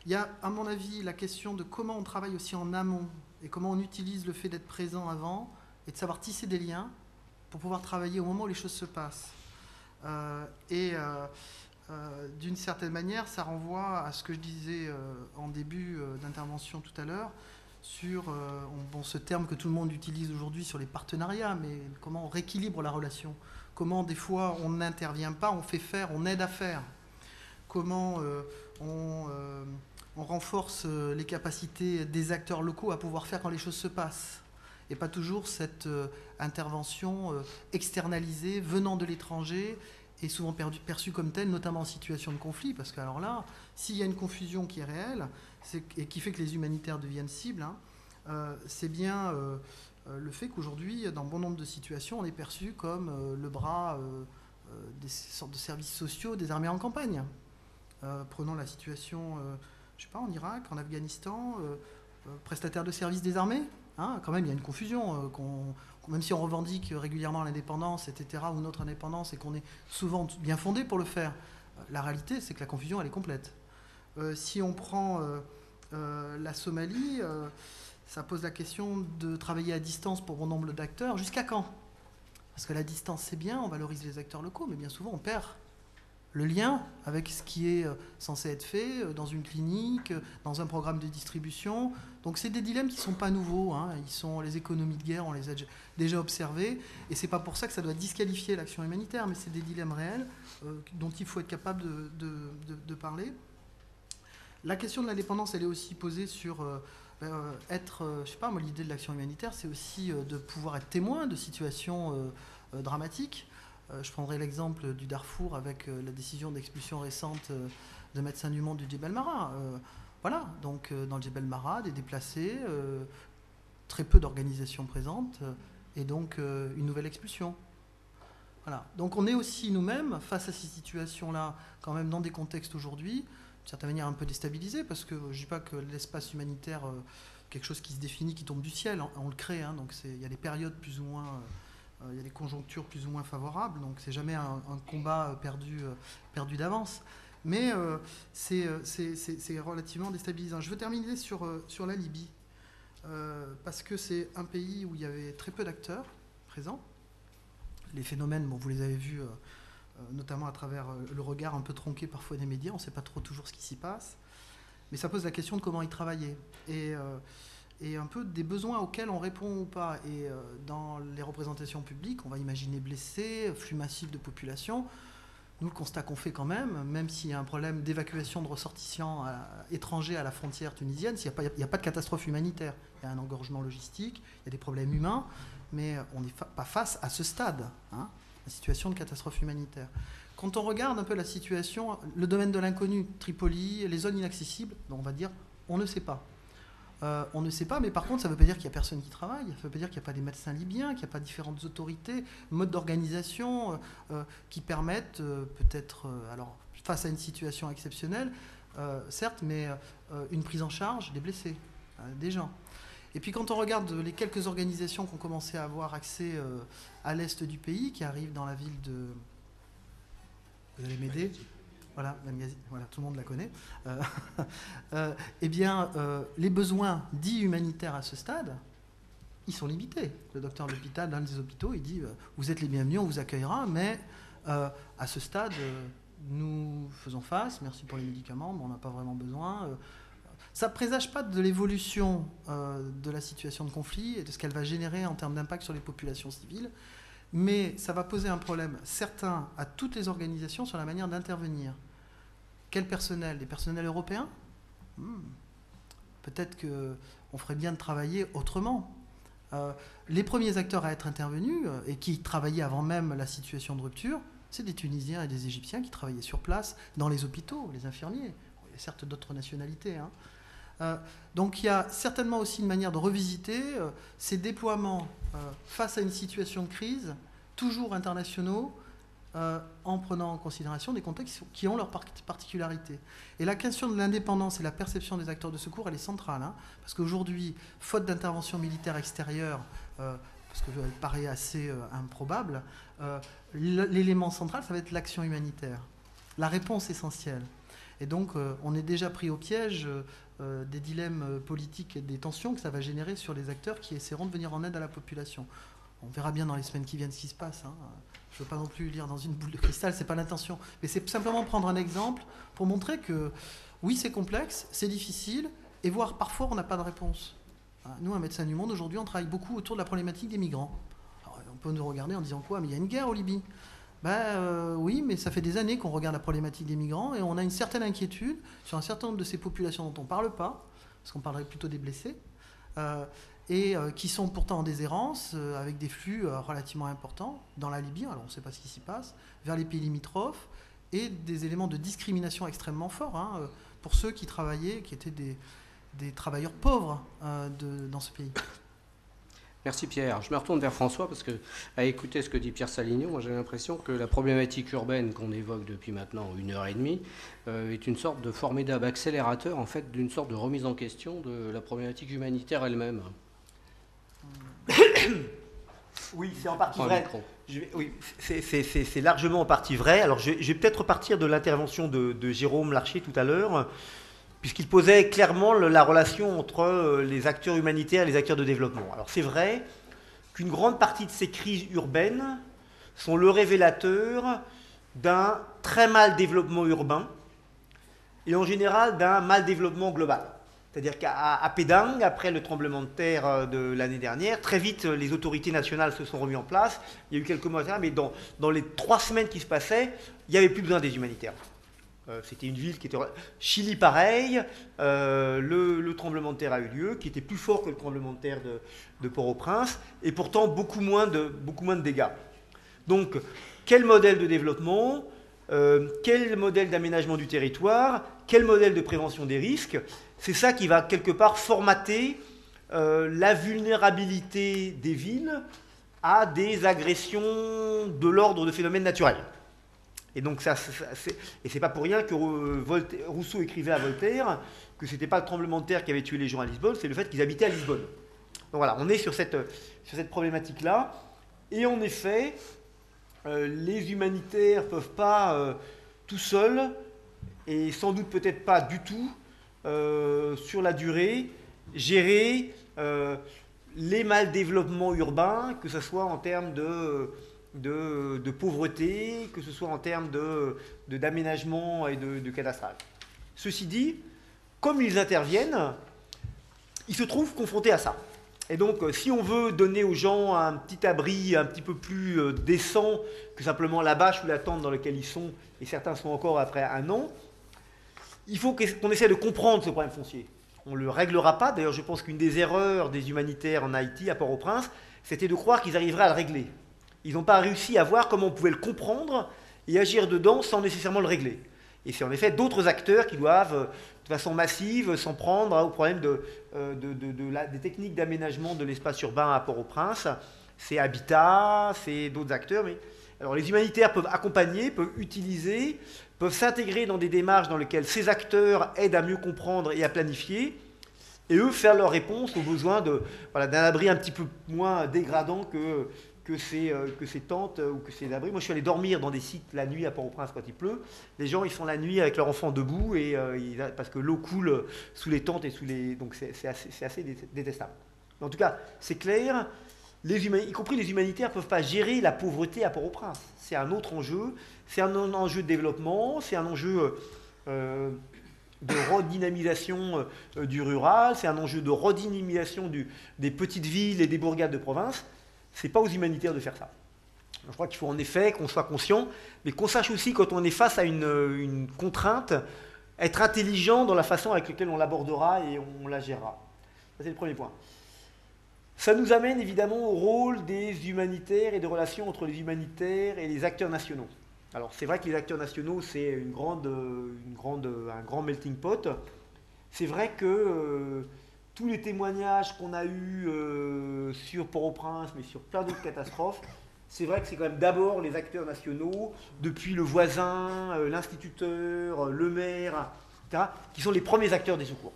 Il y a, à mon avis, la question de comment on travaille aussi en amont et comment on utilise le fait d'être présent avant et de savoir tisser des liens pour pouvoir travailler au moment où les choses se passent. Euh, et euh, D'une certaine manière, ça renvoie à ce que je disais en début d'intervention tout à l'heure sur bon, ce terme que tout le monde utilise aujourd'hui sur les partenariats, mais comment on rééquilibre la relation, comment des fois on n'intervient pas, on fait faire, on aide à faire, comment on, euh, on renforce les capacités des acteurs locaux à pouvoir faire quand les choses se passent. Et pas toujours cette intervention externalisée venant de l'étranger et souvent perçue comme telle, notamment en situation de conflit, parce que alors là, s'il y a une confusion qui est réelle et qui fait que les humanitaires deviennent cibles, hein, c'est bien le fait qu'aujourd'hui, dans bon nombre de situations, on est perçu comme le bras des sortes de services sociaux des armées en campagne. Prenons la situation, je sais pas, en Irak, en Afghanistan, prestataire de services des armées. Hein, quand même, il y a une confusion. Même si on revendique régulièrement l'indépendance, etc., ou notre indépendance, et qu'on est souvent bien fondé pour le faire, la réalité, c'est que la confusion, elle est complète. Si on prend la Somalie, ça pose la question de travailler à distance pour bon nombre d'acteurs. Jusqu'à quand? Parce que la distance, c'est bien, on valorise les acteurs locaux, mais bien souvent, on perd le lien avec ce qui est censé être fait dans une clinique, dans un programme de distribution. Donc c'est des dilemmes qui ne sont pas nouveaux. Hein. Ils sont les économies de guerre, on les a déjà observés. Et c'est pas pour ça que ça doit disqualifier l'action humanitaire, mais c'est des dilemmes réels dont il faut être capable de parler. La question de l'indépendance, elle est aussi posée sur je sais pas, moi l'idée de l'action humanitaire, c'est aussi de pouvoir être témoin de situations dramatiques. Je prendrai l'exemple du Darfour avec la décision d'expulsion récente de Médecins du Monde du Djebel Mara. Voilà, donc dans le Djebel Mara, des déplacés, très peu d'organisations présentes, et donc une nouvelle expulsion. Voilà. Donc on est aussi nous-mêmes face à ces situations-là, quand même dans des contextes aujourd'hui, d'une certaine manière un peu déstabilisés, parce que je ne dis pas que l'espace humanitaire, quelque chose qui se définit, qui tombe du ciel, on le crée, hein, donc il y a des périodes plus ou moins il y a des conjonctures plus ou moins favorables, donc c'est jamais un combat perdu d'avance. Mais c'est relativement déstabilisant. Je veux terminer sur la Libye, parce que c'est un pays où il y avait très peu d'acteurs présents. Les phénomènes, bon, vous les avez vus notamment à travers le regard un peu tronqué parfois des médias, on ne sait pas trop toujours ce qui s'y passe. Mais ça pose la question de comment y travailler. Et un peu des besoins auxquels on répond ou pas. Et dans les représentations publiques, on va imaginer blessés, flux massifs de population. Nous, le constat qu'on fait quand même s'il y a un problème d'évacuation de ressortissants étrangers à la frontière tunisienne, il n'y a pas de catastrophe humanitaire. Il y a un engorgement logistique, il y a des problèmes humains, mais on n'est pas face à ce stade, hein, la situation de catastrophe humanitaire. Quand on regarde un peu la situation, le domaine de l'inconnu, Tripoli, les zones inaccessibles, on va dire, on ne sait pas. On ne sait pas, mais par contre, ça ne veut pas dire qu'il n'y a personne qui travaille, ça ne veut pas dire qu'il n'y a pas des médecins libyens, qu'il n'y a pas différentes autorités, modes d'organisation qui permettent peut-être, alors face à une situation exceptionnelle, certes, mais une prise en charge des blessés, des gens. Et puis quand on regarde les quelques organisations qui ont commencé à avoir accès à l'est du pays, qui arrivent dans la ville de... Vous allez m'aider ? Voilà, voilà, tout le monde la connaît. Eh bien, les besoins dits humanitaires à ce stade, ils sont limités. Le docteur de l'hôpital, d'un des hôpitaux, il dit vous êtes les bienvenus, on vous accueillera, mais à ce stade, nous faisons face, merci pour les médicaments, mais on n'a pas vraiment besoin. Ça ne présage pas de l'évolution de la situation de conflit et de ce qu'elle va générer en termes d'impact sur les populations civiles. Mais ça va poser un problème certain à toutes les organisations sur la manière d'intervenir. Quel personnel? Des personnels européens? Peut-être qu'on ferait bien de travailler autrement. Les premiers acteurs à être intervenus et qui travaillaient avant même la situation de rupture, c'est des Tunisiens et des Égyptiens qui travaillaient sur place dans les hôpitaux, les infirmiers. Il y a certes d'autres nationalités, hein. Donc il y a certainement aussi une manière de revisiter ces déploiements face à une situation de crise, toujours internationaux, en prenant en considération des contextes qui ont leurs particularités. Et la question de l'indépendance et la perception des acteurs de secours, elle est centrale, hein, parce qu'aujourd'hui, faute d'intervention militaire extérieure, parce qu'elle paraît assez improbable, l'élément central, ça va être l'action humanitaire, la réponse essentielle. Et donc, on est déjà pris au piège des dilemmes politiques et des tensions que ça va générer sur les acteurs qui essaieront de venir en aide à la population. On verra bien dans les semaines qui viennent ce qui se passe. Hein. Je ne veux pas non plus lire dans une boule de cristal, ce n'est pas l'intention. Mais c'est simplement prendre un exemple pour montrer que, oui, c'est complexe, c'est difficile, et voire parfois on n'a pas de réponse. Nous, à Médecins du Monde, aujourd'hui, on travaille beaucoup autour de la problématique des migrants. Alors, on peut nous regarder en disant quoi? Mais il y a une guerre en Libye. Oui, mais ça fait des années qu'on regarde la problématique des migrants et on a une certaine inquiétude sur un certain nombre de ces populations dont on ne parle pas, parce qu'on parlerait plutôt des blessés, qui sont pourtant en déshérence, avec des flux relativement importants dans la Libye, alors on ne sait pas ce qui s'y passe, vers les pays limitrophes, et des éléments de discrimination extrêmement forts pour ceux qui travaillaient, qui étaient des travailleurs pauvres dans ce pays. Merci Pierre. Je me retourne vers François parce que, à écouter ce que dit Pierre Saligno, moi j'ai l'impression que la problématique urbaine qu'on évoque depuis maintenant 1h30 est une sorte de formidable accélérateur en fait d'une sorte de remise en question de la problématique humanitaire elle-même. Oui, c'est en partie vrai. Oui, c'est largement en partie vrai. Alors je vais peut-être repartir de l'intervention de Jérôme Larcher tout à l'heure, puisqu'il posait clairement la relation entre les acteurs humanitaires et les acteurs de développement. Alors c'est vrai qu'une grande partie de ces crises urbaines sont le révélateur d'un très mal développement urbain et en général d'un mal développement global. C'est-à-dire qu'à Pédang, après le tremblement de terre de l'année dernière, très vite les autorités nationales se sont remises en place. Il y a eu quelques mois, mais dans les 3 semaines qui se passaient, il n'y avait plus besoin des humanitaires. C'était une ville qui était... Chili, pareil. Le tremblement de terre a eu lieu, qui était plus fort que le tremblement de terre de Port-au-Prince, et pourtant beaucoup moins de dégâts. Donc, quel modèle de développement, quel modèle d'aménagement du territoire, quel modèle de prévention des risques, c'est ça qui va quelque part formater la vulnérabilité des villes à des agressions de l'ordre de phénomènes naturels. Et donc, c'est pas pour rien que Rousseau écrivait à Voltaire que ce n'était pas le tremblement de terre qui avait tué les gens à Lisbonne, c'est le fait qu'ils habitaient à Lisbonne. Donc voilà, on est sur cette problématique-là. Et en effet, les humanitaires ne peuvent pas tout seuls, et sans doute peut-être pas du tout, sur la durée, gérer les mal-développements urbains, que ce soit en termes de pauvreté, que ce soit en termes d'aménagement et de cadastrage. Ceci dit, comme ils interviennent, ils se trouvent confrontés à ça. Et donc, si on veut donner aux gens un petit abri un petit peu plus décent que simplement la bâche ou la tente dans laquelle ils sont, et certains sont encore après 1 an, il faut qu'on essaie de comprendre ce problème foncier. On ne le réglera pas. D'ailleurs, je pense qu'une des erreurs des humanitaires en Haïti, à Port-au-Prince, c'était de croire qu'ils arriveraient à le régler. Ils n'ont pas réussi à voir comment on pouvait le comprendre et agir dedans sans nécessairement le régler. Et c'est en effet d'autres acteurs qui doivent, de façon massive, s'en prendre au problème des techniques d'aménagement de l'espace urbain à Port-au-Prince. C'est Habitat, c'est d'autres acteurs. Alors les humanitaires peuvent accompagner, peuvent utiliser, peuvent s'intégrer dans des démarches dans lesquelles ces acteurs aident à mieux comprendre et à planifier, et eux faire leur réponse aux besoins d'un abri un petit peu moins dégradant que ces tentes ou que ces abris. Moi, je suis allé dormir dans des sites la nuit à Port-au-Prince quand il pleut. Les gens, ils font la nuit avec leurs enfants debout parce que l'eau coule sous les tentes et donc c'est assez détestable. Mais en tout cas, c'est clair, y compris les humanitaires ne peuvent pas gérer la pauvreté à Port-au-Prince. C'est un autre enjeu. C'est un enjeu de développement, c'est un enjeu de redynamisation du rural, c'est un enjeu de redynamisation des petites villes et des bourgades de province. Ce n'est pas aux humanitaires de faire ça. Je crois qu'il faut en effet qu'on soit conscient, mais qu'on sache aussi, quand on est face à une contrainte, être intelligent dans la façon avec laquelle on l'abordera et on la gérera. Ça, c'est le premier point. Ça nous amène évidemment au rôle des humanitaires et des relations entre les humanitaires et les acteurs nationaux. Alors, c'est vrai que les acteurs nationaux, c'est un grand melting pot. C'est vrai que tous les témoignages qu'on a eus sur Port-au-Prince, mais sur plein d'autres catastrophes, c'est vrai que c'est quand même d'abord les acteurs nationaux, depuis le voisin, l'instituteur, le maire, etc., qui sont les premiers acteurs des secours.